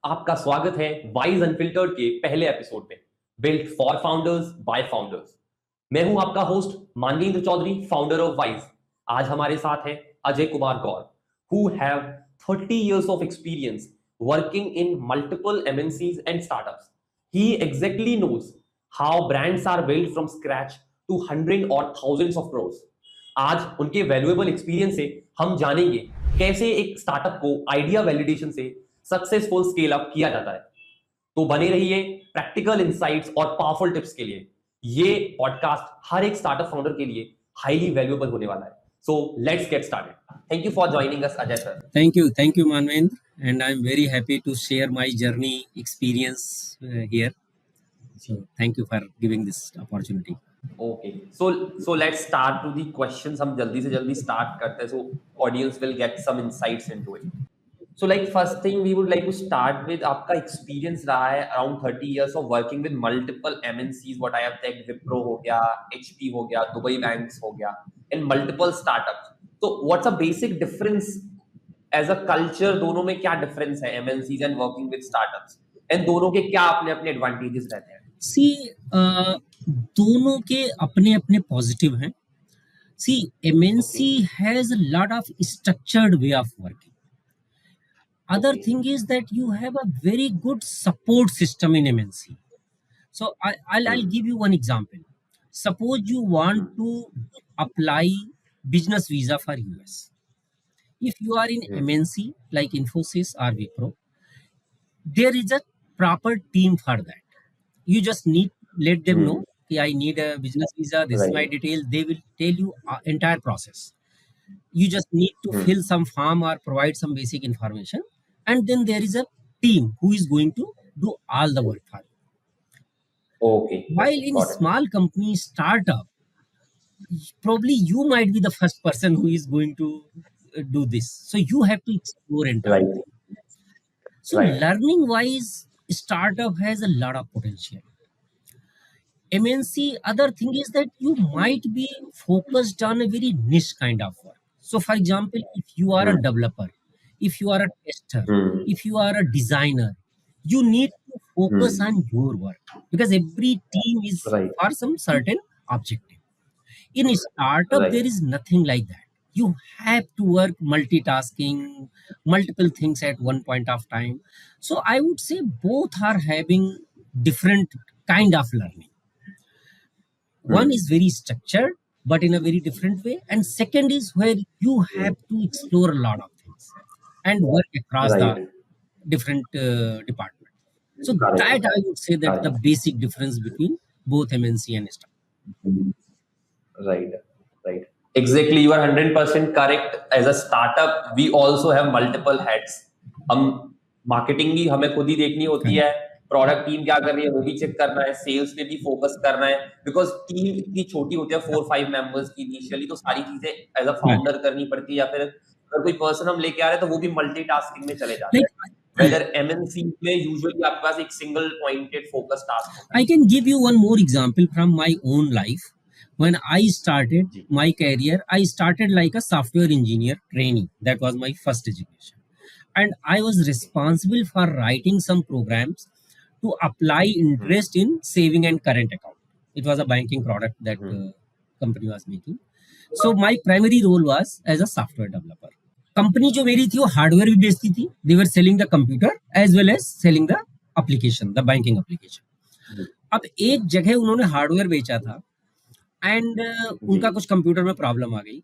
आपका स्वागत है वाइज अनफिल्टर्ड के पहले एपिसोड में, built for founders by founders. मैं हूं आपका host Manvendra Chaudhary, founder of wise. आज हमारे साथ है Ajay Kumar Gaur, who have 30 years of experience working in multiple MNCs and startups. He exactly knows how brands are built from scratch to hundreds or thousands of crores. आज उनके valuable experience से हम जानेंगे कैसे एक स्टार्टअप को आइडिया वैलिडेशन से successful scale up किया जाता है। तो बने रहिए प्रैक्टिकल इंसाइट्स और पावरफुल टिप्स के लिए। ये पॉडकास्ट हर एक स्टार्टअप फाउंडर के लिए हाईली वैल्यूएबल होने वाला है। So let's get started. Thank you for joining us Ajay sir. Thank you, Manvendra, and I'm very happy to share my journey experience here. So, thank you for giving this opportunity. Okay, so let's start to the questions. हम जल्दी से जल्दी start करते हैं, so audience will get some insights into it. So like first thing we would like to start with, आपका experience रहा है around 30 years of working with multiple MNCs, what I have checked, Wipro हो गया, HP हो गया, Dubai Banks हो गया, and multiple startups. So what's a basic difference as a culture? दोनों में क्या difference है MNCs and working with startups? And दोनों के क्या अपने अपने advantages रहते हैं? See, दोनों के अपने अपने positive हैं. See, MNC has a lot of structured way of working. Other thing is that you have a very good support system in MNC. So I'll give you one example. Suppose you want to apply business visa for US. If you are in MNC like Infosys or Wipro, there is a proper team for that. You just need let them know, okay, I need a business visa, this is my detail. They will tell you entire process. You just need to fill some form or provide some basic information, and then there is a team who is going to do all the work for you. Okay. While in small company startup, probably you might be the first person who is going to do this. So you have to explore entirely. So learning wise, startup has a lot of potential. MNC, other thing is that you might be focused on a very niche kind of work. So for example, if you are a developer, if you are a tester, if you are a designer, you need to focus on your work because every team is for some certain objective. In a startup, there is nothing like that. You have to work multitasking, multiple things at one point of time. So I would say both are having different kind of learning. One is very structured, but in a very different way. And second is where you have to explore a lot of things and work across the different departments. So that I would say that the basic difference between both MNC and startup. Right. Exactly, you are 100% correct. As a startup, we also have multiple heads. हम marketing भी हमें खुद ही देखनी होती है, product team क्या कर रही है वो भी चेक करना है, सेल्स पे भी फोकस करना है, बिकॉज टीम इतनी छोटी होती है 4-5 मेंबर्स की इनिशियली, तो सारी चीजें एज अ फाउंडर करनी पड़ती है, या फिर अगर कोई पर्सन हम लेके आ रहे हैं तो वो भी मल्टीटास्किंग में चले जाते हैं। Whether MNC में usually आपके पास एक single pointed focus task होता है। I can give you one more example from my own life. When I started my career, I started like a software engineer trainee. That was my first education. And I was responsible for writing some programs to apply interest in saving and current account. It was a banking product that company was making. So my primary role was as a software developer. Company जो मेरी थी वो hardware भी बेचती थी. They were selling the computer as well as selling the application, the banking application. अब एक जगह उन्होंने हार्डवेयर बेचा था एंड उनका कुछ कंप्यूटर में प्रॉब्लम आ गई.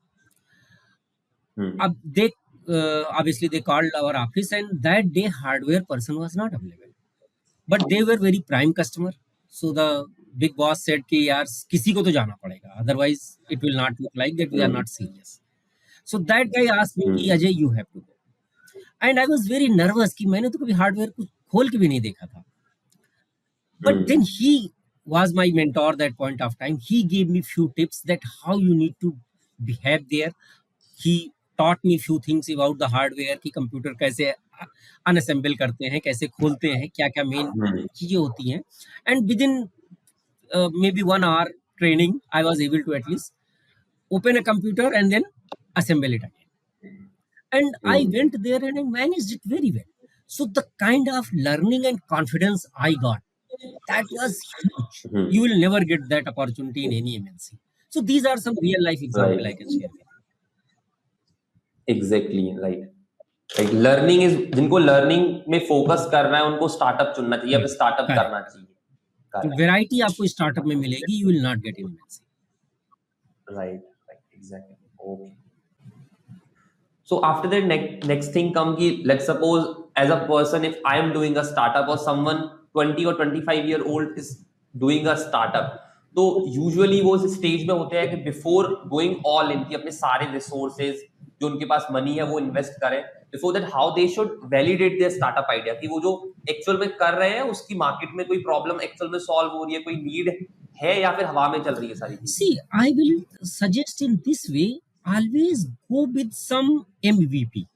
अब दे obviously they called our office and that day hardware person was not available, but they were very prime customer. So the big boss said कि यार किसी को तो जाना पड़ेगा, otherwise it will not look like that we are not serious. So that guy asked me कि Ajay you have to go, and I was very nervous कि मैंने तो कभी हार्डवेयर को खोल के भी नहीं देखा था. But then he was my mentor that point of time. He gave me few tips that how you need to behave there. He taught me few things about the hardware कि computer कैसे अनअसेंबल करते हैं, कैसे खोलते हैं, क्या क्या main चीजें होती हैं. And within maybe 1 hour training, I was able to at least open a computer and then assemble it again. And I went there and I managed it very well. So the kind of learning and confidence I got, that was huge. Hmm. You will never get that opportunity in any MNC. So these are some real life example I Right. can share with you. Exactly like learning is, जिनको learning में focus करना है उनको startup चुनना चाहिए या फिर startup Correct. करना चाहिए. तो Correct. वैरायटी आपको स्टार्टअप में मिलेगी, you will not get in MNC. Right. Right. Exactly. Okay. So after that, next thing come ki, let's suppose as a person, if I am doing a startup or someone 20 or 25-year-old is doing a startup, तो usually वो इस stage में होते हैं कि before going all in, की अपने सारे रिसोर्सेज जो उनके पास मनी है वो इन्वेस्ट करें. Before that how they should validate their startup idea, कि वो जो एक्चुअल में कर रहे हैं उसकी मार्केट में कोई प्रॉब्लम एक्चुअल में सॉल्व हो रही है, कोई नीड है या फिर हवा में चल रही है सारी चीजें. See, I will suggest in this way, always go with some MVP.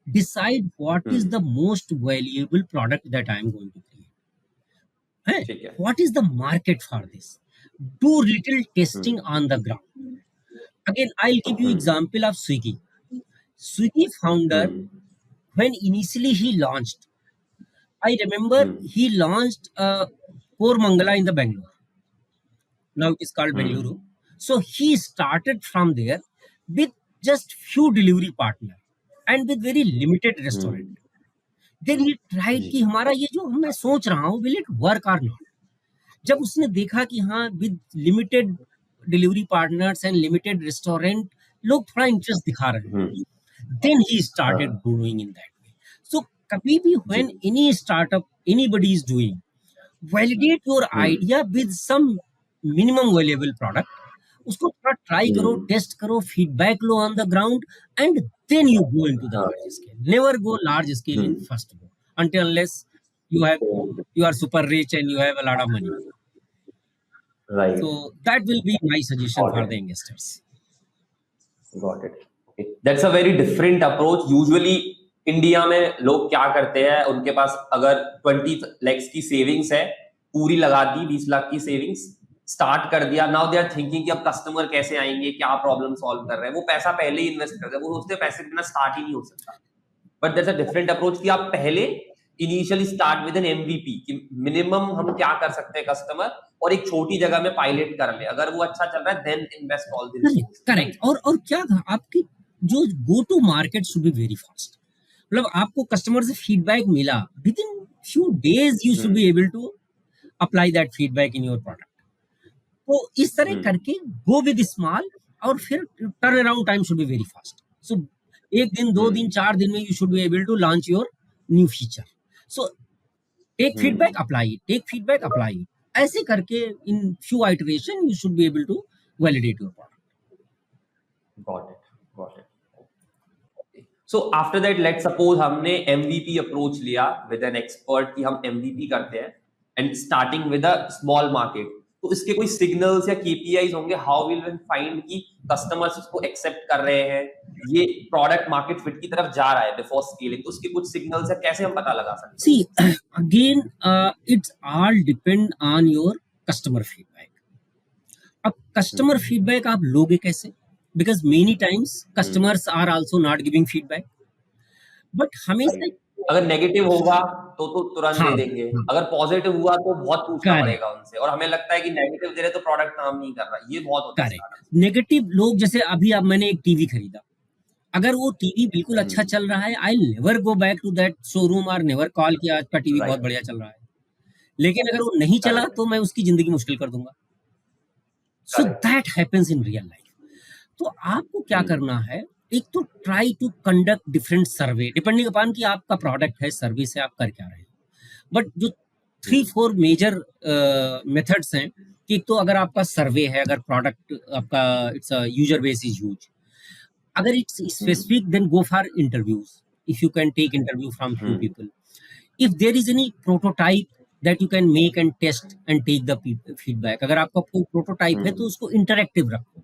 Decide what is the most valuable product that I am going to create. Hey, ठीक है. what is the market for this? Do little testing on the ground. Again, I'll give you example of Swiggy. Swiggy founder, when initially he launched, I remember he launched Mangala in the Bangalore. Now it is called Bengaluru. So he started from there with just few delivery partner and with very limited restaurant. Then he tried कि हमारा ये जो मैं सोच रहा हूँ, will it work or not? जब उसने देखा कि हाँ, with limited delivery partners and limited restaurant, लोग थोड़ा interest दिखा रहे हैं. Then he started growing in that way. So कभी भी when any startup anybody is doing, validate your idea with some minimum valuable product. उसको थोड़ा ट्राई करो, टेस्ट करो, फीडबैक लो on the ground, and then you go into the large scale. Never go large scale in first go until unless you are super rich and you have a lot of money. Right. So that will be my suggestion Got for it. the investors. Got it. Okay. That's a very different approach. Usually India में लोग क्या करते हैं, उनके पास अगर 20 lakhs की savings है, पूरी लगा दी, 20 लाख की सेविंग्स स्टार्ट कर दिया. नाउ दे आर थिंकिंग कि अब कस्टमर कैसे आएंगे, क्या प्रॉब्लम सॉल्व कर रहे हैं. वो पैसा पहले ही इन्वेस्ट कर रहे हैं, वो सोचते हैं पैसे बिना स्टार्ट ही नहीं हो सकता. But that's a different approach कि आप पहले initially start with N MVP, कि मिनिमम हम क्या कर सकते हैं कस्टमर, और एक छोटी जगह में पायलट कर ले. अगर वो अच्छा चल रहा है then invest all the resources. Correct. और क्या था, आपकी जो go to market should be very fast. मतलब आपको कस्टमर से फीडबैक मिला, within few days you should be able to apply that feedback in your product. तो इस तरह करके गो विद स्मॉल, और फिर turn around time should be very fast. So 1 दिन 2 दिन 4 दिन में you should be able to launch your new feature. So take feedback, apply, take feedback, apply. ऐसे करके in few iteration you should be able to validate your product. Got it. Got it. Okay. So after that, let's suppose हमने MVP approach लिया with an expert, कि हम MVP करते हैं, and starting with a small market. तो इसके कोई signals या KPIs होंगे, हाउ विल वी फाइंड कि कस्टमर्स इसको एक्सेप्ट कर रहे हैं, ये प्रोडक्ट मार्केट फिट की तरफ जा रहा है बिफोर स्केलिंग. तो उसके कुछ सिग्नल्स है, कैसे हम पता लगा सकते हैं? See, again, it's all depend on your customer feedback. अब कस्टमर फीडबैक आप लोगे कैसे? Because many times customers are also not giving feedback. But हमेशा अगर नेगेटिव होगा तो तुरंत दे देंगे, अगर पॉजिटिव हुआ तो बहुत पूछना पड़ेगा उनसे, और हमें लगता है कि नेगेटिव दे रहे तो प्रोडक्ट काम नहीं कर रहा. ये बहुत होता है. नेगेटिव लोग, जैसे अभी अब मैंने एक टीवी खरीदा, अगर वो टीवी बिल्कुल अच्छा चल रहा है, I never go back to that showroom और नेवर कॉल कि आज का टीवी बहुत बढ़िया चल रहा है. लेकिन अगर वो नहीं चला तो मैं उसकी जिंदगी मुश्किल कर दूंगा. So that happens in real life. तो आपको क्या करना है, एक तो try to conduct different survey depending upon कि आपका प्रोडक्ट है, सर्विस है, आप कर क्या रहे हैं. बट जो 3-4 मेजर मेथड्स हैं, कि तो अगर आपका सर्वे है, अगर प्रोडक्ट आपका its user base is huge, अगर its specific then go for interviews. If you can take interview from few people. If there is any prototype that you can make and test and take the feedback. अगर आपका कोई prototype है तो उसको interactive रखो.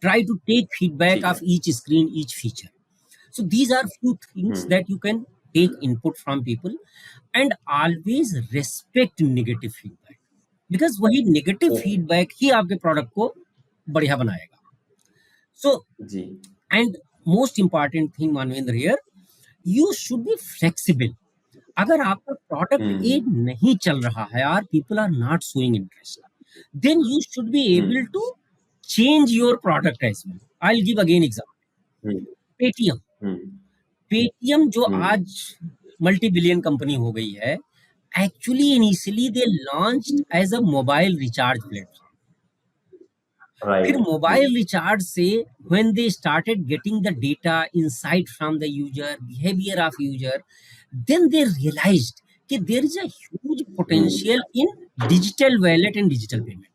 Try to take feedback of each screen, each feature. So these are few things that you can take input from people, and always respect negative feedback, because वही negative feedback ही आपके product को बढ़िया बनाएगा. So and most important thing, Manvendra, here, you should be flexible. अगर आपका product ए नहीं चल रहा है और people are not showing interest, then you should be able to change your product as well. I will give again example. Paytm. Paytm जो आज multi billion company हो गई है, actually initially they launched as a mobile recharge platform. फिर mobile recharge से when they started getting the data insight from the user, behaviour of user, then they realized कि there is a huge potential in digital wallet and digital payment.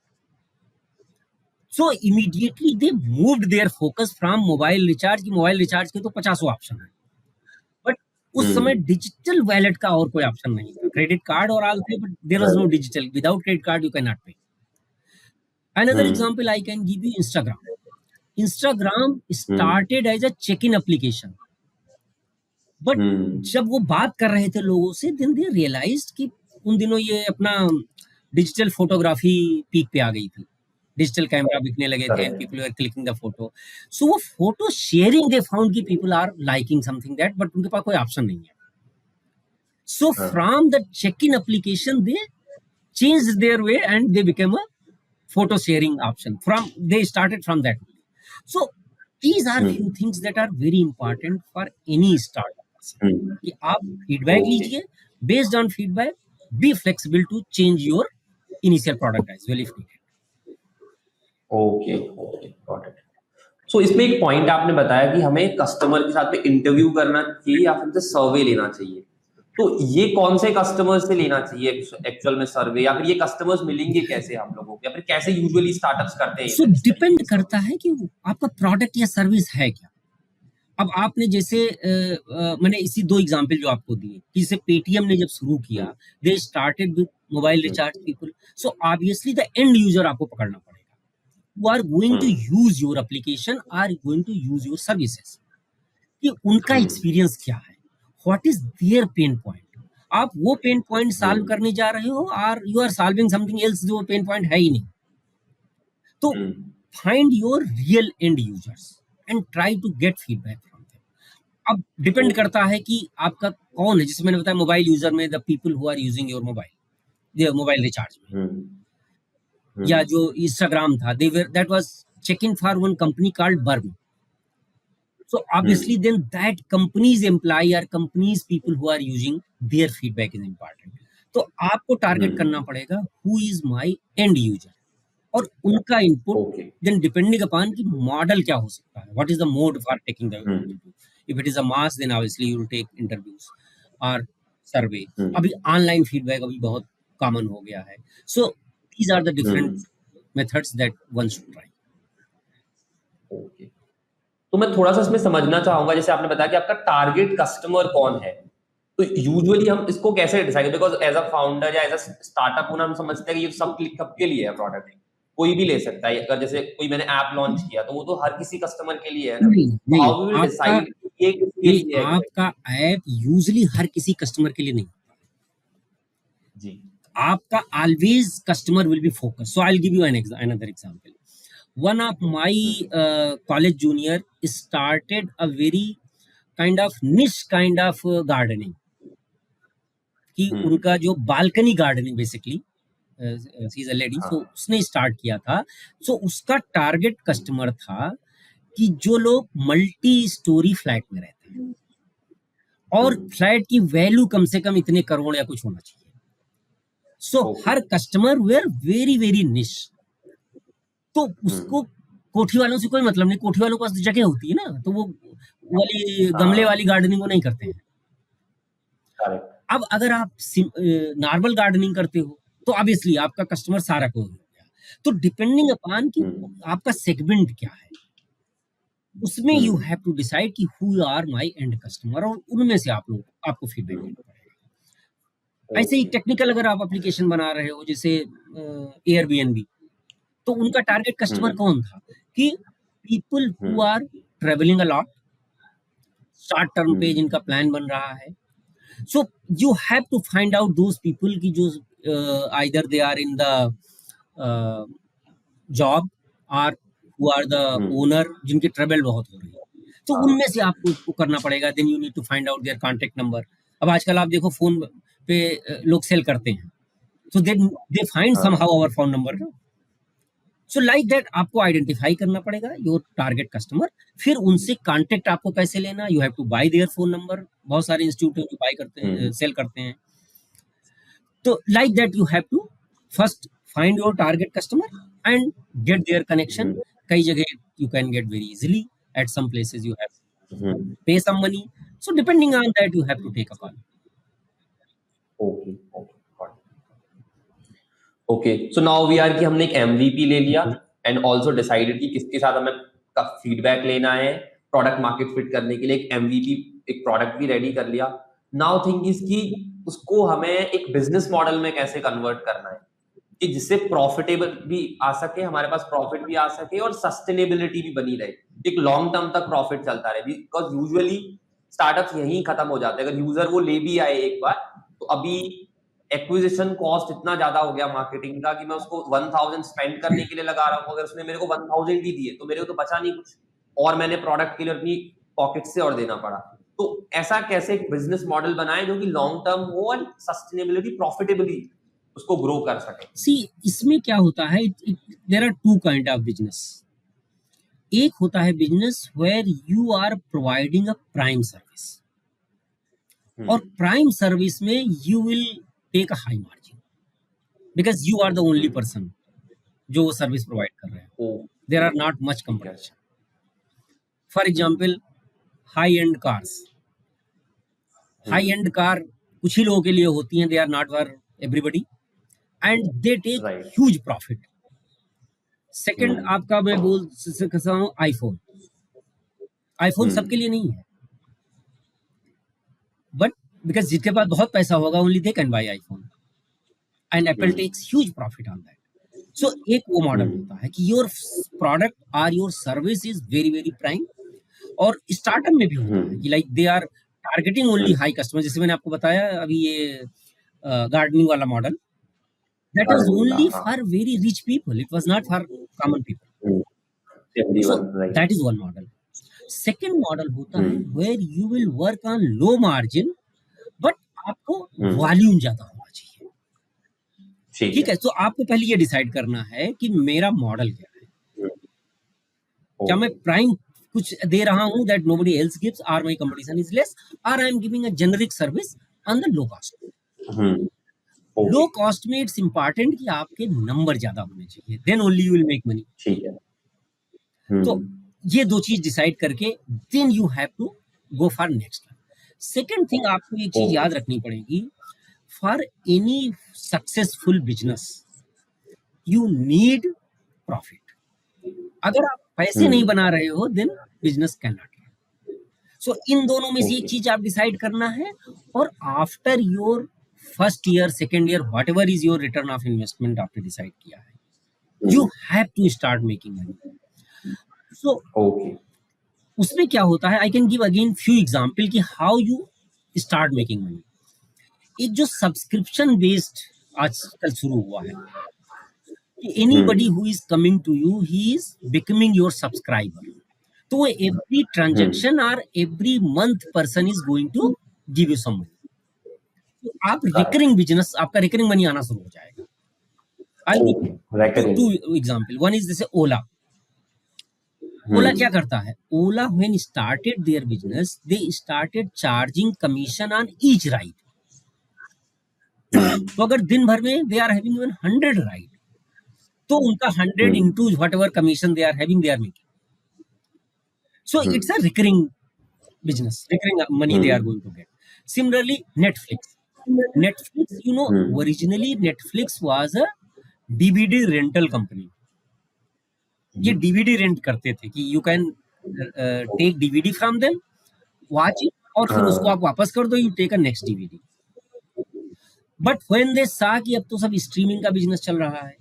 So immediately they moved their focus from mobile recharge कि mobile recharge के तो 50 option है, but उस समय digital wallet का और कोई ऑप्शन नहीं था. क्रेडिट कार्ड और ऑल थे, but there was no digital. Without credit card you can not pay. Another example I can give you, Instagram. Instagram started as a check-in application. But जब वो बात कर रहे थे लोगों से, देन दे रियलाइज्ड कि उन दिनों ये अपना डिजिटल फोटोग्राफी पीक पे आ गई थी. डिजिटल कैमरा बिकने लगे थे, people were clicking the photo. So वो फोटो शेयरिंग दे फाउंड कि people are liking something that, but उनके पास कोई ऑप्शन नहीं है. So from the check in application they change their way and they became a photo sharing option. From they started from that. So these are few things that are very important for any startup. कि आप feedback लीजिए, based on feedback be flexible to change your initial product as well if needed. Okay okay got it. So इसमें एक point आपने बताया कि हमें customer के साथ में इंटरव्यू करना चाहिए या फिर सर्वे लेना चाहिए. तो ये कौन से कस्टमर से लेना चाहिए एक्चुअल में सर्वे, या फिर ये कस्टमर्स मिलेंगे कैसे आप लोगों को, या फिर कैसे यूजुअली स्टार्टअप्स करते हैं? सो डिपेंड करता है कि आपका प्रोडक्ट या सर्विस है क्या. अब आपने जैसे मैंने इसी 2 एग्जांपल जो आपको दिए, जैसे पेटीएम ने जब शुरू किया, they started with mobile recharge people. So obviously the end user आपको पकड़ना पड़ेगा, who are going to use your application, are going to use your services, कि उनका एक्सपीरियंस क्या है, what is their pain point. आप वो पेन पॉइंट सॉल्व करने जा रहे हो और you are solving something else जो पेन पॉइंट है ही नहीं. तो find your real end users and try to get feedback from them. अब डिपेंड करता है कि आपका कौन है. जैसे मैंने बताया मोबाइल यूजर में the people who are using your mobile recharge में, या जो इंस्टाग्राम था, that was check in for one company called Burbn. So obviously then that company's employee or company's people who are using their feedback is important. तो आपको target करना पड़ेगा who is my end user और उनका input. then depending upon कि model क्या हो सकता है, what is the mode for taking the interview. if it is a mass then obviously you will take interviews or survey. अभी online feedback अभी बहुत कॉमन हो गया है. so these are the different methods that one should try. Okay. तो मैं थोड़ा सा इसमें समझना चाहूंगा, जैसे आपने बताया कि आपका टारगेट कस्टमर कौन है, तो यूजुअली हम इसको कैसे decide, because as a founder या एज अ स्टार्टअप ओनर हम समझते हैं कि ये सब सबके लिए है प्रोडक्ट, कोई भी ले सकता है. अगर जैसे कोई मैंने ऐप लॉन्च किया तो वो तो हर किसी कस्टमर के लिए है ना. हाउ वी विल डिसाइड ये किसके लिए है? आपका ऐप यूजुअली हर किसी कस्टमर के लिए नहीं जी. आपका always customer will be focus. So I will give you another example. One of my college junior started a very kind of niche kind of gardening, कि उनका जो balcony gardening basically, she is a lady, so उसने start किया था. सो उसका target customer था कि जो लोग मल्टी स्टोरी फ्लैट में रहते हैं और फ्लैट की वैल्यू कम से कम इतने करोड़ या कुछ होना चाहिए. सो हर कस्टमर वेयर वेरी वेरी निश. तो उसको कोठी वालों से कोई मतलब नहीं, कोठी वालों के पास जगह होती है ना, तो वो वाली गमले वाली गार्डनिंग वो नहीं करते हैं. अब अगर आप नॉर्मल गार्डनिंग करते हो तो ऑब्वियसली आपका कस्टमर सारा को हो गया. तो डिपेंडिंग अपॉन कि आपका सेगमेंट क्या है, उसमें यू हैव टू डिसाइड कि who are my end customer, और उनमें से आपको फीडबैक देना पड़ेगा. ऐसे ही टेक्निकल अगर आप एप्लीकेशन बना रहे हो, जैसे एयरबीएनबी, तो उनका टारगेट कस्टमर कौन था, कि people who are travelling a lot, short term पे जिनका प्लान बन रहा है. So you have to find out those people की जो either they are in the job और हु आर द ओनर, जिनकी ट्रेवल बहुत हो रही है. तो उनमें से आपको करना पड़ेगा. Then you need to find out their contact number, अब आजकल आप देखो फोन पे लोग सेल करते हैं, so they find हाँ somehow our phone number. So like that आपको आइडेंटिफाई करना पड़ेगा योर टारगेट कस्टमर, फिर उनसे कांटेक्ट आपको कैसे लेना, you have to buy their phone number. बहुत सारे इंस्टीट्यूट जो बाय करते हैं, सेल करते हैं। तो like that you have to first find your target customer and get their connection. कई जगह you can get very easily, at some places you have pay some money, so depending on that you have to take a call. Okay okay, so now we are कि हमने एक MVP ले लिया and also decided कि किसके साथ हमें का फीडबैक लेना है प्रोडक्ट मार्केट फिट करने के लिए। एक एमवीपी, एक प्रोडक्ट भी रेडी कर लिया। नाउ थिंग इज कि उसको हमें एक बिजनेस मॉडल में कैसे कन्वर्ट करना है कि जिससे प्रॉफिटेबल भी आ सके, हमारे पास प्रॉफिट भी आ सके और सस्टेनेबिलिटी भी बनी रहे, एक लॉन्ग टर्म तक प्रॉफिट चलता रहे। बिकॉज यूजुअली स्टार्टअप्स यहीं खत्म हो जाते हैं। अगर यूजर वो ले भी आए एक बार, तो अभी एक्विजिशन कॉस्ट इतना ज्यादा हो गया मार्केटिंग का कि मैं उसको 1000 स्पेंड करने के लिए लगा रहा हूँ, अगर उसने मेरे को 1000 ही दिए तो मेरे को तो बचा नहीं कुछ, और मैंने प्रोडक्ट के लिए अपनी पॉकेट से और देना पड़ा। तो ऐसा कैसे एक बिजनेस मॉडल बनाए जो कि लॉन्ग टर्म हो और सस्टेनेबिलिटी प्रॉफिटेबली उसको ग्रो कर सके। सी इसमें क्या होता है, there are two kind of business. एक होता है business where you are providing a prime service, और प्राइम सर्विस में you will take a high margin because you are the only person जो वो सर्विस प्रोवाइड कर रहे हैं। There are not much competition. For example, high end cars, high end car कुछ ही लोगों के लिए होती हैं, they are not for everybody, and they take huge profit. Second आपका मैं बोल सकता हूँ आईफोन। आईफोन सबके लिए नहीं है, बट बिकॉज जिसके पास बहुत पैसा होगा only they can buy iPhone, and Apple takes huge profit on that. So एक वो मॉडल होता है कि योर प्रोडक्ट और your service is very very prime. और स्टार्टअप में भी होता है कि like they are targeting only high customer. जैसे मैंने आपको बताया अभी ये गार्डनिंग वाला model, that is only for very rich people, it was not for common people. So that is one model. Second model होता है where you will work on low margin but आपको वॉल्यूम ज्यादा होना चाहिए। ठीक है, तो आपको पहले ये डिसाइड करना है कि मेरा मॉडल क्या है। क्या मैं प्राइम कुछ दे रहा हूं that nobody else gives, or my competition is less, or I am giving a generic service on the low cost. Low cost में इट्स इंपॉर्टेंट कि आपके नंबर ज्यादा होने चाहिए, then only you will make money. ठीक है। तो ये दो चीज डिसाइड करके then you have to go for next. Second thing, आपको एक चीज याद रखनी पड़ेगी, for any successful business you need profit. अगर आप पैसे नहीं बना रहे हो then business can not. So इन दोनों में से एक चीज आप डिसाइड करना है, और after your first year, second year, whatever is your return of investment आपने डिसाइड किया है, you have to start making money. So उसमें क्या होता है, I can give again few example कि how you start making money. एक जो सब्सक्रिप्शन बेस्ड आजकल शुरू हुआ है कि anybody who is coming to you, he is becoming your subscriber. तो एवरी ट्रांजेक्शन और every month person is going to give you some money. आप रिकरिंग बिजनेस, आपका रिकरिंग मनी आना शुरू हो जाएगा। टू एग्जांपल, वन इज जैसे ओला। ओला क्या करता है, Ola when started their business they started charging commission on each ride. तो अगर दिन भर में they are having even 100 ride, तो उनका 100 into whatever commission they are having, they are making. So it's a recurring business, recurring money they are going to get. Similarly, Netflix, you know, originally Netflix was a DVD rental company. ये DVD rent करते थे कि you can take DVD from them, watch it, और फिर उसको आप वापस कर दो, you take a next DVD। But when they saw कि अब तो सब स्ट्रीमिंग का बिजनेस चल रहा है,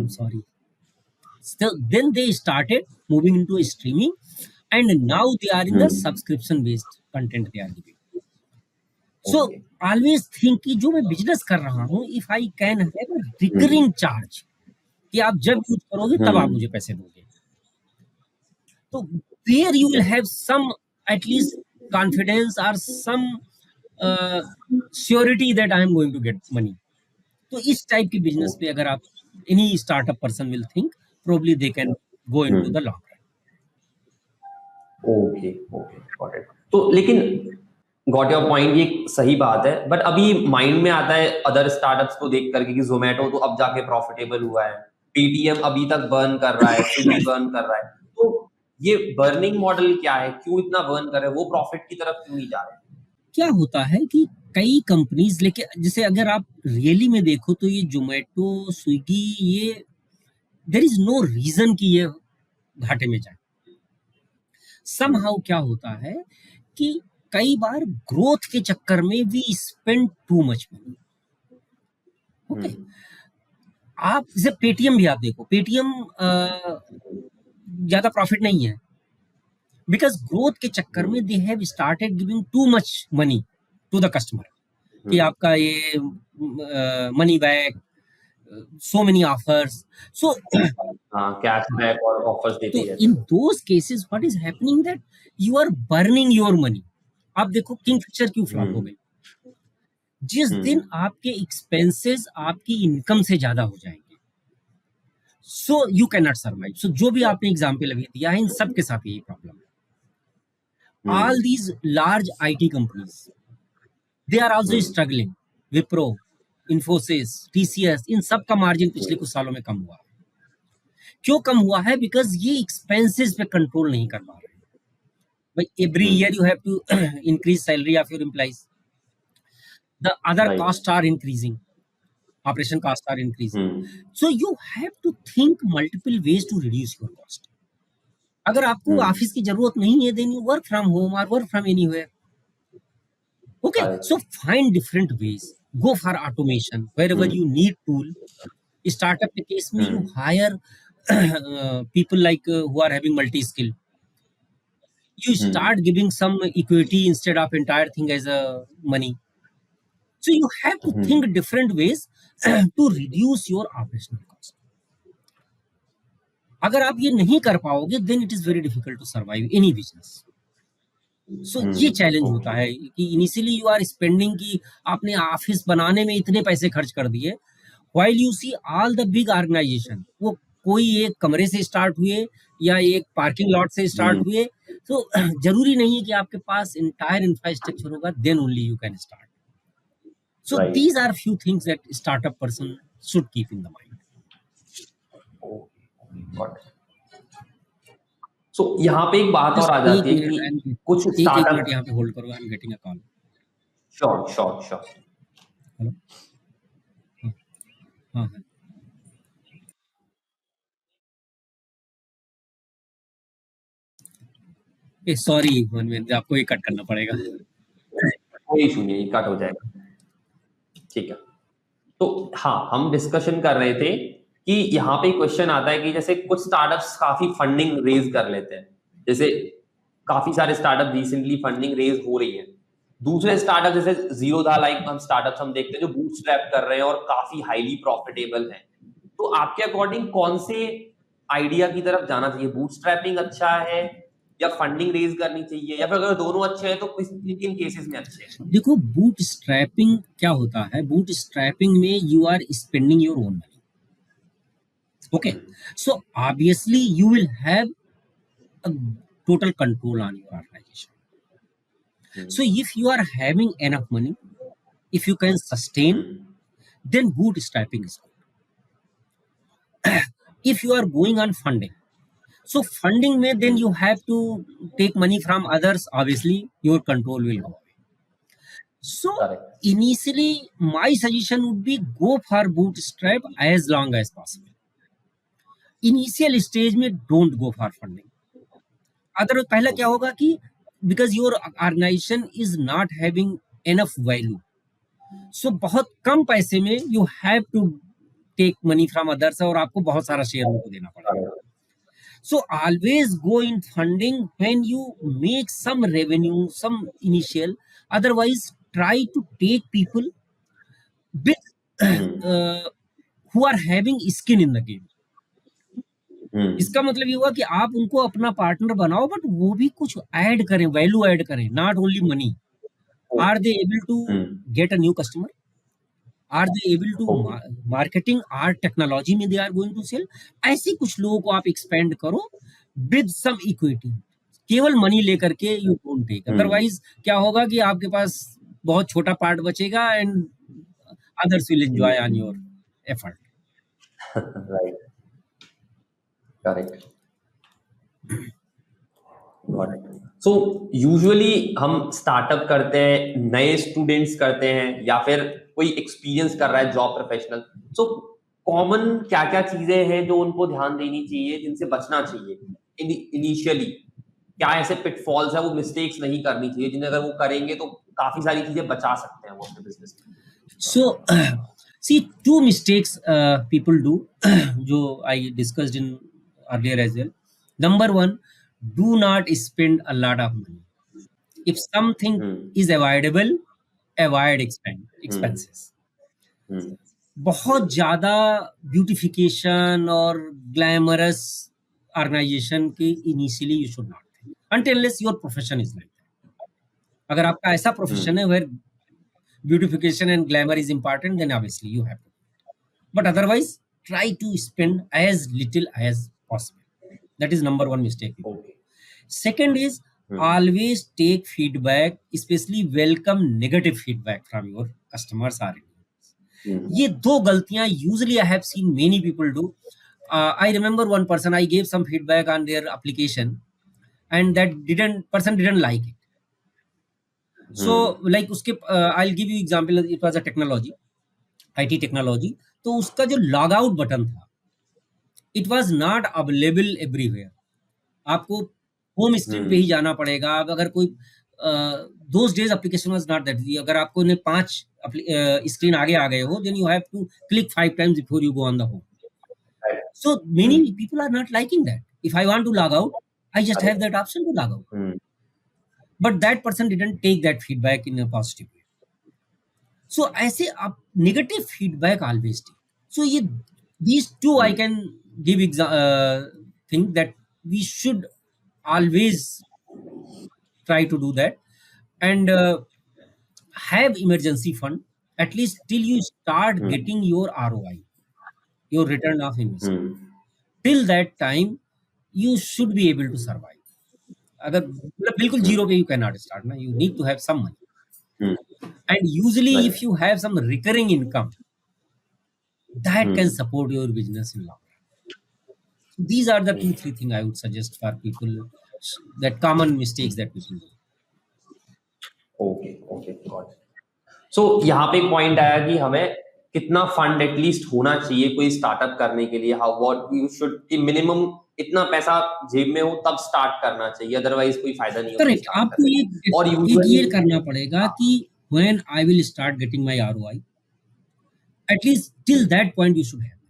sorry, then they started moving into streaming, and now they are in the subscription based content they are giving. So always think कि जो मैं बिजनेस कर रहा हूँ, if I can have a recurring charge, कि आप जब यूज करोगे तब आप मुझे पैसे दोगे, तो there you will have some at least confidence or some surety that I am going to get money. तो इस टाइप की बिजनेस पे अगर आप any startup person will think, probably they can go into the long run. Okay okay got it. तो लेकिन got your point, ये सही बात है, बट अभी माइंड में आता है अदर स्टार्टअप्स को देख करके कि जोमेटो तो अब जाके प्रॉफिटेबल हुआ है, पेटीएम अभी तक बर्न कर रहा है, स्विगी बर्न कर रहा है, तो ये बर्निंग मॉडल क्या है, क्यों इतना बर्न कर रहे हैं, वो प्रॉफिट की तरफ क्यों नहीं जा रहे? क्या होता है कि कई कंपनीज लेके, जैसे अगर आप रियली में देखो तो ये जोमेटो, स्विगी, ये देयर इज नो रीजन कि ये घाटे में जाए। समहाउ क्या होता है कि कई बार ग्रोथ के चक्कर में we spend too much money. Okay, आप जैसे पेटीएम भी आप देखो, पेटीएम ज्यादा प्रॉफिट नहीं है बिकॉज ग्रोथ के चक्कर में they have started giving too much money to the customer कि आपका ये money back, so many offers, so cashback और ऑफर्स देते तो हैं। in those cases what is happening that you are burning your money। आप देखो किंगफिशर क्यों फ्लॉप हो गई, जिस दिन आपके एक्सपेंसेस आपकी इनकम से ज्यादा हो जाएंगे, so you can not survive. So जो भी आपने एग्जांपल अभी दिया है, इन सब के साथ यही प्रॉब्लम है। All these large IT companies they are also struggling, Wipro, Infosys, TCS, इन सब का मार्जिन पिछले कुछ सालों में कम हुआ है। क्यों कम हुआ है? बिकॉज ये एक्सपेंसेस पे कंट्रोल नहीं कर पा रहे। भाई every year you have to increase salary of your employees, the other cost are increasing, operation cost are increasing, so you have to think multiple ways to reduce your cost. अगर आपको office की जरूरत नहीं है, then you work from home और work from anywhere. Okay, so find different ways. Go for automation wherever you need tool. Startup के case में you hire people like who are having multi-skill. You start giving some equity instead of entire thing as a money. So you have to think different ways to reduce your operational cost. अगर आप ये नहीं कर पाओगे, then it is very difficult to survive any business. सो ये challenge होता है कि इनिशियली यू आर स्पेंडिंग, कि आपने ऑफिस बनाने में इतने पैसे खर्च कर दिए, while you see all the big organisation, वो कोई एक कमरे से स्टार्ट हुए या एक पार्किंग लॉट से स्टार्ट हुए, तो जरूरी नहीं है कि आपके पास इंटायर इंफ्रास्ट्रक्चर होगा, then only you can start. So these are few things that startup person should keep in the mind. So यहाँ पे एक बात और आ जाती है कि कुछ स्टार्टअप, यहाँ पे होल्ड करो, I am getting a call. Sure sure sure. Hello, हाँ सॉरी, आपको ये कट करना पड़ेगा। कोई इशू नहीं, कट हो जाएगा, ठीक है। तो हाँ, हम डिस्कशन कर रहे थे कि यहाँ पे क्वेश्चन आता है कि जैसे कुछ स्टार्टअप्स काफी फंडिंग रेज कर लेते हैं, जैसे काफी सारे स्टार्टअप रिसेंटली फंडिंग रेज हो रही है। दूसरे स्टार्टअप जैसे जीरोधा लाइक हम स्टार्टअप्स हम देखते हैं जो बूटस्ट्रैप कर रहे हैं और काफी हाईली प्रॉफिटेबल हैं। तो आपके अकॉर्डिंग कौन से आइडिया की तरफ जाना चाहिए? बूटस्ट्रैपिंग अच्छा है या फंडिंग रेज करनी चाहिए, या फिर अगर दोनों अच्छे हैं तो किन केसेस में अच्छे हैं? देखो, बूटस्ट्रैपिंग क्या होता है, बूटस्ट्रैपिंग में you are spending your own money. Okay, so obviously you will have a total control on your organization. So if you are having enough money, if you can sustain, then bootstrapping is good. If you are going on funding, so funding may then you have to take money from others, obviously your control will go away. So initially my suggestion would be go for bootstrap as long as possible. Initial stage में don't go for funding. Other पहला क्या होगा कि because your organization is not having enough value, so बहुत कम पैसे में you have to take money from others और आपको बहुत सारा शेयर उनको देना पड़ेगा। So always go in funding when you make some revenue, some initial, otherwise try to take people with who are having skin in the game. इसका मतलब ये हुआ कि आप उनको अपना पार्टनर बनाओ, बट वो भी कुछ ऐड करें, वैल्यू ऐड करें, not only money. Are they able to get a new customer? Are they able to marketing? Are technology में they are going to sell? ऐसे कुछ लोगों को आप expand करो with some equity. केवल मनी लेकर के you don't take. Otherwise क्या होगा कि आपके पास बहुत छोटा पार्ट बचेगा and others will enjoy on your effort. Right. Correct. Got it. So usually हम स्टार्टअप करते हैं, नए स्टूडेंट्स करते हैं, या फिर कोई एक्सपीरियंस कर रहा है जॉब प्रोफेशनल. सो कॉमन क्या क्या चीजें हैं जो उनको ध्यान देनी चाहिए, जिनसे बचना चाहिए इनिशियली? क्या ऐसे पिटफॉल्स है, वो मिस्टेक्स नहीं करनी चाहिए, जिन्हें अगर वो करेंगे तो काफी सारी चीजें बचा सकते हैं वो अपने बिजनेस में? So see, two mistakes people do जो I discussed in earlier as well. Number one, do not spend a lot of money. If something is avoidable, avoid expenses. बहुत ज्यादा ब्यूटिफिकेशन और ग्लैमरस ऑर्गेनाइजेशन की initially you should not think until unless your profession is like that. अगर आपका ऐसा profession है where beautification and glamour is important, then obviously you have to. But otherwise, try to spend as little as possible. That is number one mistake. Okay. Second is always take feedback, especially welcome negative feedback from your customers or ये दो गलतियां usually I have seen many people do. I remember one person, I gave some feedback on their application and that person didn't like it. So like उसके I'll give you example. It was a technology, IT technology. तो उसका जो log out button था, it was not available everywhere. आपको home screen पे ही जाना पड़ेगा. अब अगर कोई those days application was not that. अगर आपको ने 5 स्क्रीन आगे आ गए हो, then you have to click 5 times before you go on the home. So many people are not liking that. If I want to log out, I just have that option to log out. But that person didn't take that feedback in a positive way. So ऐसे आप negative feedback always take. So these two I can give think that we should always try to do that and have emergency fund at least till you start getting your ROI, your return of investment. Till that time you should be able to survive. अगर बिल्कुल zero पे you cannot start ना, you need to have some money. And usually if you have some recurring income, that can support your business in long run. So these are the 2-3 things I would suggest for people, that common mistakes that people do. Okay, got it. So यहाँ पे एक point आया कि हमें कितना fund at least होना चाहिए कोई स्टार्टअप करने के लिए, हाउ व्हाट यू शुड, कि मिनिमम इतना पैसा जेब में हो तब स्टार्ट करना चाहिए, अदरवाइज कोई फायदा नहीं होगा. करेक्ट. आपको ये ये करना पड़ेगा कि when I will start getting my ROI, at least till that point you should have.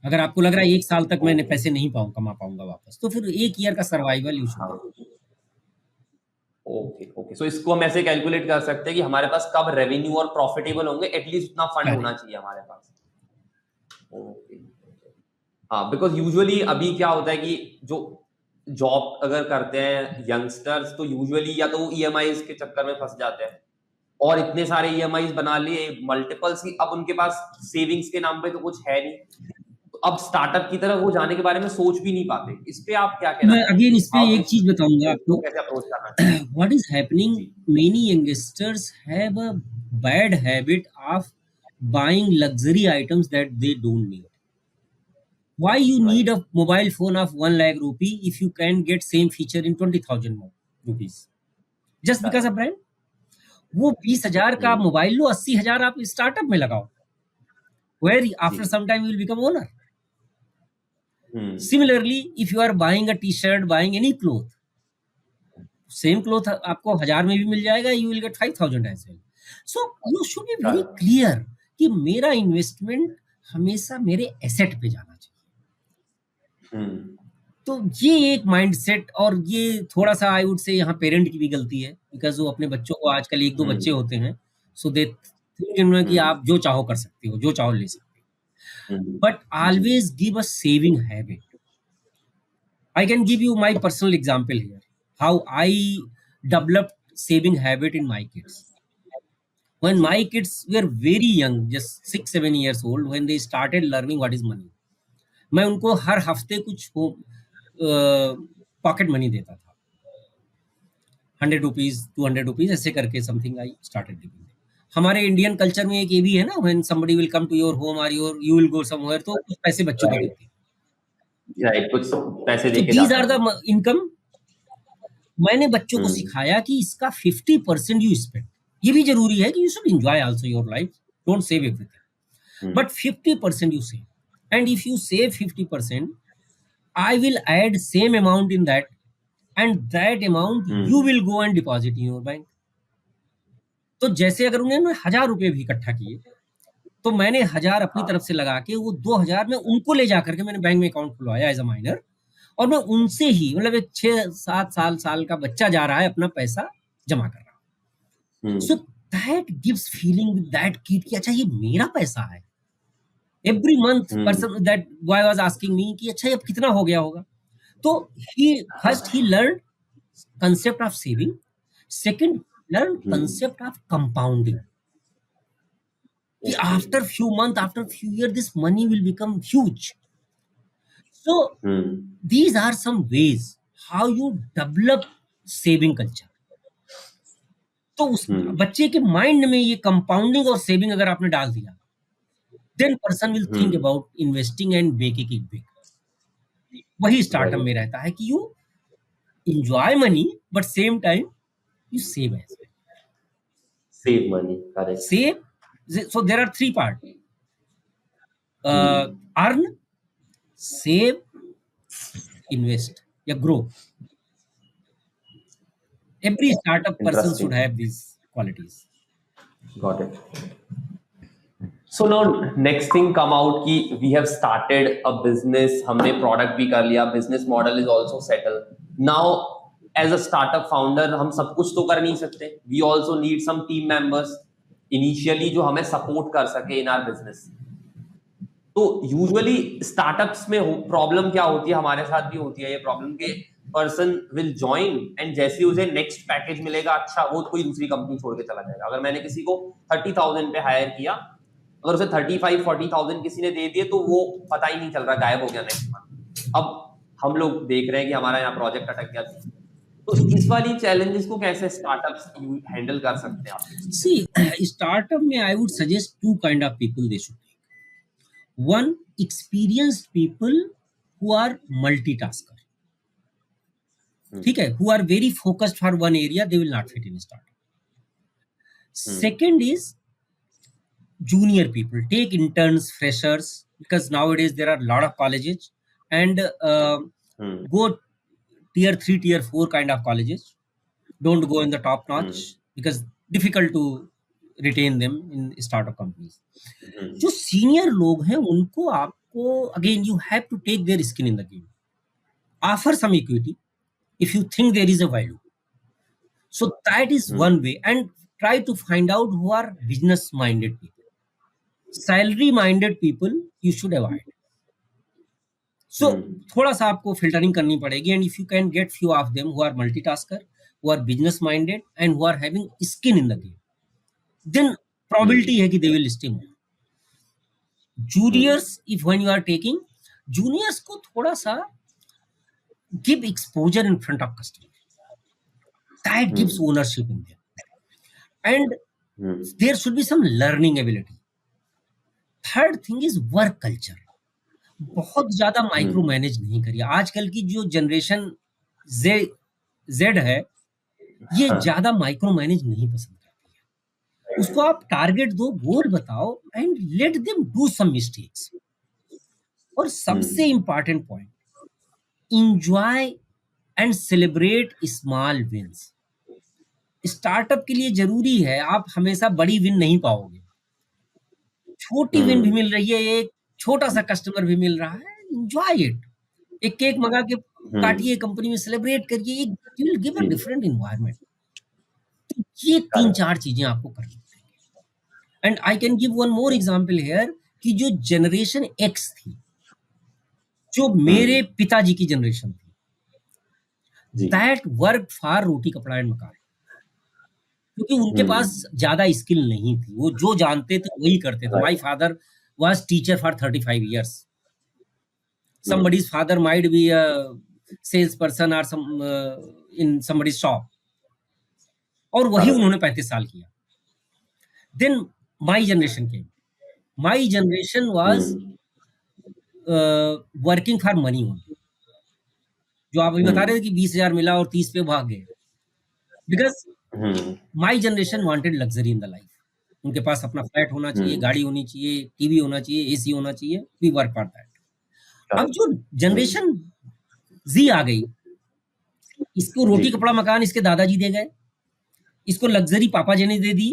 अगर आपको लग रहा है 1 साल तक मैंने पैसे नहीं कमा पाऊंगा वापस, तो फिर 1 ईयर का सर्वाइवल यू शुड. ओके. सो इसको हम ऐसे कैलकुलेट कर सकते हैं कि हमारे पास कब रेवेन्यू और प्रॉफिटेबल होंगे, एटलीस्ट उतना फंड होना चाहिए हमारे पास. ओके. हाँ, बिकॉज यूजुअली अभी क्या होता है कि जो जॉब अगर करते हैं यंगस्टर्स, तो यूजुअली या तो वो EMIs के चक्कर में फंस जाते हैं, और इतने सारे EMIs बना लिए मल्टीपल्स की, अब उनके पास सेविंग्स के नाम पे तो कुछ है नहीं, तो अब स्टार्टअप की तरफ वो जाने के बारे में सोच भी नहीं पाते. इस पे आप क्या कहना? मैं अगेन इस पे एक चीज बताऊंगा आपको, कैसे अप्रोच करना चाहिए. What is happening, many youngsters have a bad habit of buying luxury items that they don't need. Why you need a mobile phone of 1 lakh rupee if you can get same feature in 20,000 rupees? Just because of brand? वो 20,000 का mobile लो, 80,000 आप startup में लगाओ, where after some time you will become owner. Similarly, if you are buying a t-shirt, buying any cloth, same cloth आपको 1000 में भी मिल जाएगा, you will get 5,000 as well. So you should be very clear कि मेरा investment हमेशा मेरे asset पे जाना चाहिए. तो ये एक माइंडसेट, और ये थोड़ा सा आई वुड से यहाँ पेरेंट की भी गलती है, बिकॉज वो अपने बच्चों को, आजकल 1-2 बच्चे होते हैं, सो दे थिंक कि आप जो चाहो कर सकते हो, जो चाहो ले सकते हो. but always give a saving habit. I can give you my personal example here, how I developed saving habit in my kids. When my kids were very young, just 6-7 years old, when they started learning what is money, मैं उनको हर हफ्ते कुछ pocket money देता था, 100 rupees, 200 rupees, ऐसे करके something I started giving. हमारे Indian culture में एक ये भी है ना, when somebody will come to your home और यू विल गो समवेयर, तो कुछ पैसे बच्चों को देते हैं. राइट, कुछ पैसे देके दीज जाते आर हैं. The income. मैंने बच्चों को सिखाया कि इसका 50% यू स्पेंड. ये भी जरूरी है कि you should enjoy also your life, don't save everything, but 50% you save. And if you save 50%, I will add same amount in that, and that amount you will go and deposit in your bank. तो जैसे अगर उन्होंने 1000 रुपए भी इकट्ठा किए, तो मैंने 1000 अपनी तरफ से लगा के वो 2000 में उनको ले जाकर के मैंने बैंक में अकाउंट खुलवाया एज अ माइनर, और मैं उनसे ही, मतलब एक 6-7 साल का बच्चा जा रहा है अपना पैसा जमा कर रहा है. So that gives feeling with that kid कि अच्छा ये मेरा पैसा है. Every month person that boy was asking me कि अच्छा ये अब कितना हो गया होगा. तो he first he learn concept of saving, second learn concept of compounding. कि after few months, after few years, this money will become huge. So these are some ways how you develop saving culture. तो उस बच्चे के mind में ये compounding और saving अगर आपने डाल दिया, then person will think about investing and making it big. वही स्टार्टअप में रहता है कि you enjoy money but same time you save as well. Save money, correct. Save. So there are 3 parts. Earn, save, invest, या grow. Every startup person should have these qualities. Got it. So now next thing come out कि we have started a business, हमने product भी कर लिया, business model is also settled. Now as a startup founder हम सब कुछ तो कर नहीं सकते. We also need some team members initially जो हमें support कर सके in our business. तो यूजुअली स्टार्टअप्स में प्रॉब्लम क्या होती है, हमारे साथ भी होती है ये प्रॉब्लम कि पर्सन विल ज्वाइन एंड जैसे उसे नेक्स्ट पैकेज मिलेगा, अच्छा वो कोई दूसरी कंपनी छोड़ के चला जाएगा. अगर मैंने किसी को 30,000 पे हायर किया, अगर उसे 35-40,000 किसी ने दे दिए तो वो पता ही नहीं चल रहा, गायब हो गया नेक्स्ट मंथ. अब हम लोग देख रहे हैं कि हमारा यहाँ प्रोजेक्ट अटक गया. तो इस वाली चैलेंजेस को कैसे स्टार्टअप्स हैंडल कर सकते हैं आप? सी स्टार्टअप में I would suggest 2 kind of people they should. One, experienced people who are multitasker. ठीक है, who are very focused for one area, they will not fit in startup. Second is junior people. Take interns, freshers, because nowadays there are a lot of colleges, and go tier 3, tier 4 kind of colleges. Don't go in the top notch because difficult to retain them in startup companies. जो senior लोग हैं उनको आपको again you have to take their skin in the game, offer some equity if you think there is a value. So that is one way, and try to find out who are business minded people. Salary minded people you should avoid. So थोड़ा सा आपको filtering करनी पड़ेगी, and if you can get few of them who are multitasker, who are business minded and who are having skin in the game, then probability है कि they will stay more. Juniors, if when you are taking juniors को थोड़ा सा give exposure in front of customer. That gives ownership in them. And there should be some learning ability. Third thing is work culture. बहुत ज्यादा micro manage नहीं करिए. आजकल की जो जनरेशन जेड है, ये ज्यादा माइक्रो मैनेज नहीं पसंद करती है. उसको आप टारगेट दो, गोल बताओ, and let them do some mistakes. और सबसे important point, enjoy and celebrate small wins. Startup के लिए जरूरी है, आप हमेशा बड़ी विन नहीं पाओगे. छोटी विन भी मिल रही है, एक छोटा सा कस्टमर भी मिल रहा है, एंजॉय इट. एक केक मंगा के काटिए, कंपनी में सेलिब्रेट करिए, it will give a different environment. ये 3-4 चीजें आपको करनी पड़ेंगी. And I can give one more example here कि जो जनरेशन एक्स थी, जो मेरे पिताजी की जनरेशन थी, जी दैट वर्क फॉर रोटी कपड़ा एंड मकान, क्योंकि उनके पास ज्यादा स्किल नहीं थी, वो जो जानते थे वही करते थे. My father was teacher for 35 years. Somebody's father might be a salesperson or some in somebody's shop, और वही उन्होंने 35 साल किया. Then my generation came. My generation was working for money only. जो आप अभी बता रहे थे कि 20,000 मिला और 30 पे भाग गए. Because my generation wanted luxury in the life. उनके पास अपना फ्लैट होना चाहिए, गाड़ी होनी चाहिए, टीवी होना चाहिए, एसी होना चाहिए. We work for that. अब जो जनरेशन जी आ गई, इसको रोटी कपड़ा मकान इसके दादाजी दे गए, इसको लग्जरी पापा जी ने दे दी.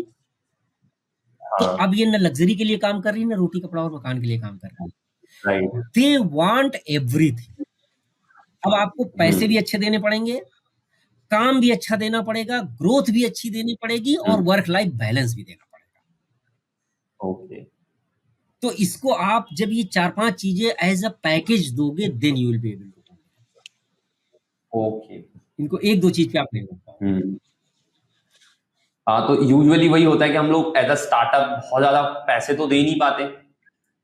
तो अब ये न लग्जरी के लिए काम कर रही है, न रोटी कपड़ा और मकान के लिए काम कर रही है. They want everything. अब आपको पैसे भी अच्छे देने पड़ेंगे, काम भी अच्छा देना पड़ेगा, ग्रोथ भी अच्छी देनी पड़ेगी, और वर्क लाइफ बैलेंस भी देना पड़ेगा. ओके. तो इसको आप जब ये 4-5 चीजें एज अ पैकेज दोगे, then you will be able to. Okay. इनको 1-2 चीज पे आप नहीं रोक पाओगे. हाँ, तो यूजुअली वही होता है कि हम लोग एज अ स्टार्टअप बहुत ज्यादा पैसे तो दे नहीं पाते,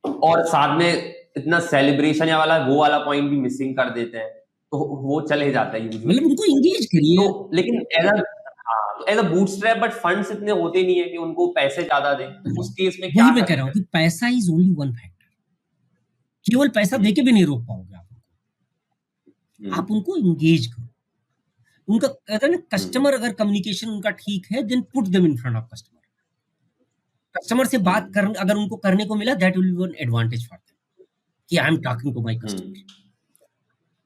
और साथ में इतना सेलिब्रेशन या वो वाला पॉइंट भी मिसिंग कर देते हैं, तो वो चले जाता है यूजुअली. मतलब उनको एंगेज करिए. तो लेकिन as a bootstrap, but funds इतने होते नहीं है कि उनको पैसे ज्यादा दें. उस केस में क्या वही मैं कह रहा हूँ कि पैसा इज ओनली वन फैक्टर. केवल पैसा देके भी नहीं रोक पाओगे आप उनको. आप उनको एंगेज करो. उनका कहते हैं ना, कस्टमर अगर कम्युनिकेशन उनका ठीक है, then put them in front of customer. Customer से बात कर अगर उनको करने को मिला, that will be an advantage for them कि I am talking to my customer.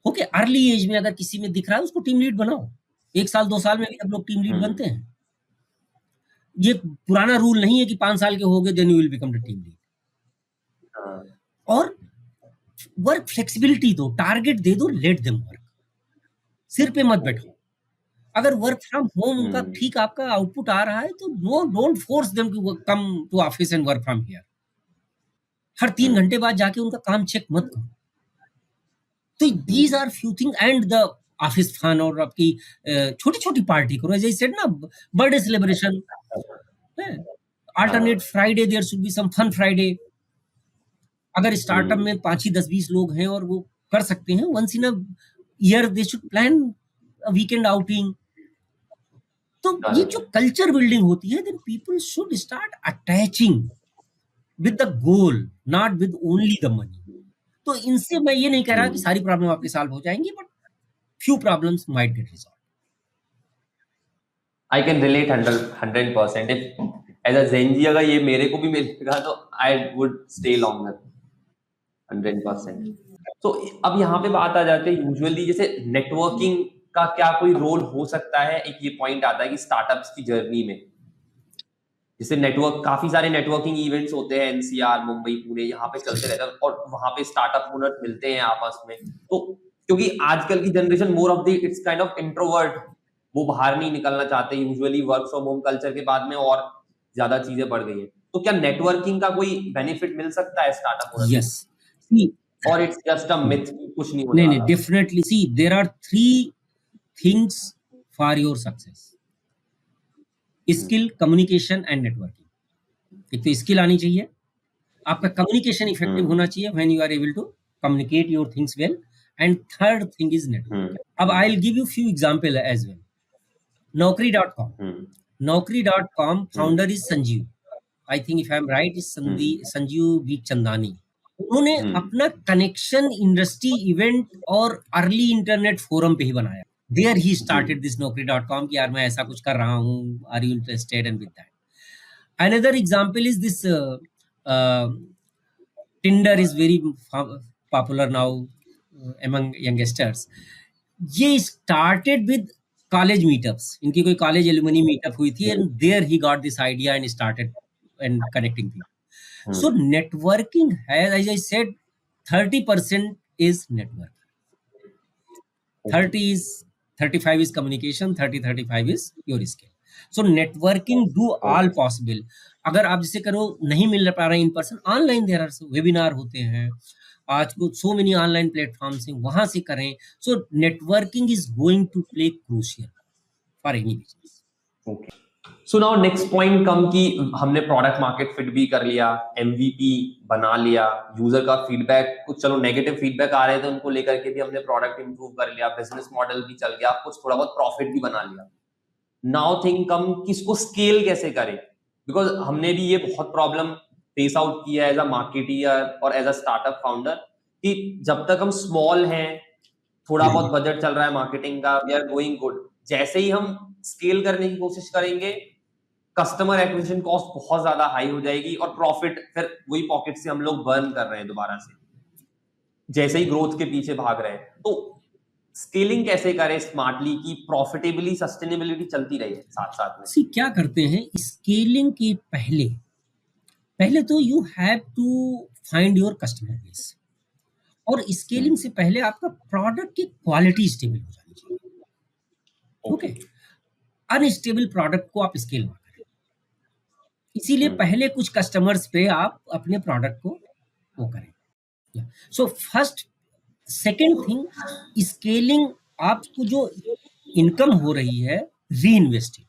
Okay, early age में अगर किसी में दिख रहा है, उसको टीम लीड बनाओ. 1 साल 2 साल में भी हम लोग टीम लीड बनते हैं. ये पुराना रूल नहीं है कि 5 साल के हो गए then you will become the team lead. और वर्क फ्लेक्सिबिलिटी दो, टारगेट दे दो, लेट देम वर्क. सिर पे मत बैठो. अगर वर्क फ्रॉम होम उनका ठीक आपका आउटपुट आ रहा है, तो no, don't force them to come to office and work from here. हर 3 घंटे बाद जाके उनका काम चेक मत करो. तो these are few thing. And the office fun, और आपकी छोटी छोटी पार्टी करो. एज आई सेड ना, birthday celebration, alternate Friday, there should be some fun Friday. अगर स्टार्टअप में 5 ही 10-20 लोग हैं और वो कर सकते हैं, once in a year they should plan a weekend outing. तो ये जो कल्चर बिल्डिंग होती है, then people should start attaching with the goal, not with only the money. तो इनसे मैं ये नहीं कह रहा कि सारी प्रॉब्लम आपके सॉल्व हो जाएंगी, but few problems might get resolved. I can relate 100%. If as a Gen Z अगर ये मेरे को भी मिलेगा, तो I would stay longer 100%. तो अब यहाँ पे बात आ जाती है यूजुअली, जैसे नेटवर्किंग का क्या कोई रोल हो सकता है. एक ये पॉइंट आता है कि स्टार्टअप्स की जर्नी में जैसे नेटवर्क, काफी सारे नेटवर्किंग इवेंट्स होते हैं, एनसीआर, मुंबई, पुणे, यहाँ पे चलते रहते हैं, और वहां पे स्टार्टअप ओनर मिलते हैं आपस में. तो क्योंकि आजकल की generation more of the it's kind of introvert, वो बाहर नहीं निकलना चाहते usually. Work from home culture के बाद में और ज्यादा चीजें बढ़ गई हैं. तो क्या नेटवर्किंग का कोई बेनिफिट मिल सकता है स्टार्टअप ओनर? Yes. और इट्स जस्ट अ मिथ, कुछ नहीं होने नहीं, वाला? Definitely. See, there are 3 things for your success: skill, communication and networking. एक तो स्किल आनी चाहिए, आपका कम्युनिकेशन इफेक्टिव होना चाहिए when you are able to communicate your things well. And third thing is network. अब I will give you few example as well. Naukri.com. Naukri.com founder is Sanjeev. I think if I am right, is Sanjeev Bikhchandani. उन्होंने अपना connection industry event और early internet forum पे ही बनाया. There he started this Naukri.com कि यार मैं ऐसा कुछ कर रहा हूँ, are you interested, and with that. Another example is this Tinder is very popular now among youngsters. ये started with college meetups. इनकी कोई college alumni meetup हुई थी, and there he got this idea and started and connecting people. So networking has, as I said, 30% is network. 35 is communication, 35 is your skill. So networking do all possible. अगर आप जैसे करो नहीं मिल पा रहा है in person, online there are webinar होते हैं, आज को सो मेनी ऑनलाइन प्लेटफॉर्म्स हैं, वहां से करें। So networking is going to play crucial for any business. Okay, so now next point come कि हमने प्रोडक्ट मार्केट फिट भी कर लिया, एमवीपी बना लिया, यूजर का फीडबैक, कुछ चलो नेगेटिव फीडबैक आ रहे थे उनको लेकर के भी हमने प्रोडक्ट इंप्रूव कर लिया, बिजनेस मॉडल भी चल गया, कुछ थोड़ा बहुत प्रॉफिट भी बना लिया। नाउ थिंक कम कि इसको स्केल कैसे करें, बिकॉज हमने भी ये बहुत प्रॉब्लम फेस आउट किया एज अ मार्केटियर और एज अ स्टार्टअप फाउंडर कि जब तक हम स्मॉल हैं, थोड़ा बहुत बजट चल रहा है मार्केटिंग का, वी आर गोइंग गुड, जैसे ही हम स्केल करने की कोशिश करेंगे कस्टमर एक्विजिशन कॉस्ट बहुत ज्यादा हाई हो जाएगी और प्रॉफिट फिर वही पॉकेट से हम लोग बर्न कर रहे हैं दोबारा से, जैसे ही ग्रोथ के पीछे भाग रहे हैं। तो स्केलिंग कैसे करें स्मार्टली कि प्रॉफिटेबली सस्टेनेबिलिटी चलती रहे साथ साथ में? सी क्या करते हैं स्केलिंग के पहले, पहले तो you have to find your customer base, और स्केलिंग से पहले आपका प्रोडक्ट की क्वालिटी स्टेबल हो जानी चाहिए। ओके, अनस्टेबल प्रोडक्ट को आप स्केल ना करें, इसीलिए पहले कुछ कस्टमर्स पे आप अपने प्रोडक्ट को वो करें। So first, second thing, scaling आपको जो इनकम हो रही है री इन्वेस्टिंग,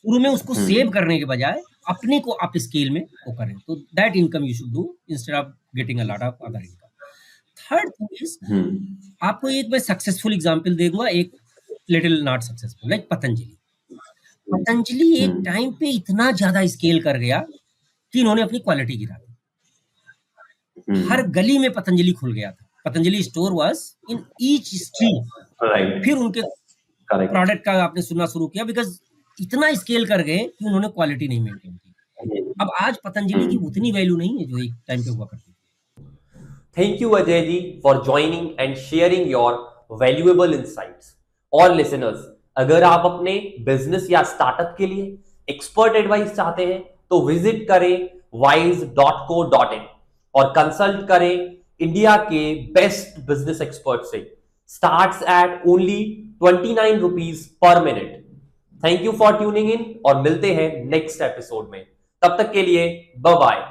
शुरू में उसको सेव करने के बजाय अपने को आप स्केल में वो करें, तो that income you should do instead of getting a lot of other income. Third thing is, आपको एक मैं सक्सेसफुल एग्जांपल दूंगा, एक little not successful, like Patanjali. Patanjali एक टाइम पे इतना ज्यादा स्केल कर गया कि इन्होंने अपनी क्वालिटी गिरा दी। हर गली में पतंजलि खुल गया था, Patanjali store was in each street. Right, फिर उनके प्रोडक्ट का आपने सुनना शुरू किया, बिकॉज इतना स्केल कर गए कि उन्होंने क्वालिटी नहीं मेंटेन की। अब आज पतंजलि की उतनी वैल्यू नहीं है जो एक टाइम पे हुआ करती थी। Thank you Ajay ji for joining and sharing your valuable insights. और लिसनर्स, अगर आप अपने बिजनेस या स्टार्टअप के लिए एक्सपर्ट एडवाइस चाहते हैं तो विजिट करें wise.co.in और कंसल्ट करें इंडिया के बेस्ट बिजनेस एक्सपर्ट से। Starts at only 29 rupees per minute. Thank you for tuning in और मिलते हैं नेक्स्ट एपिसोड में। तब तक के लिए बाय बाय।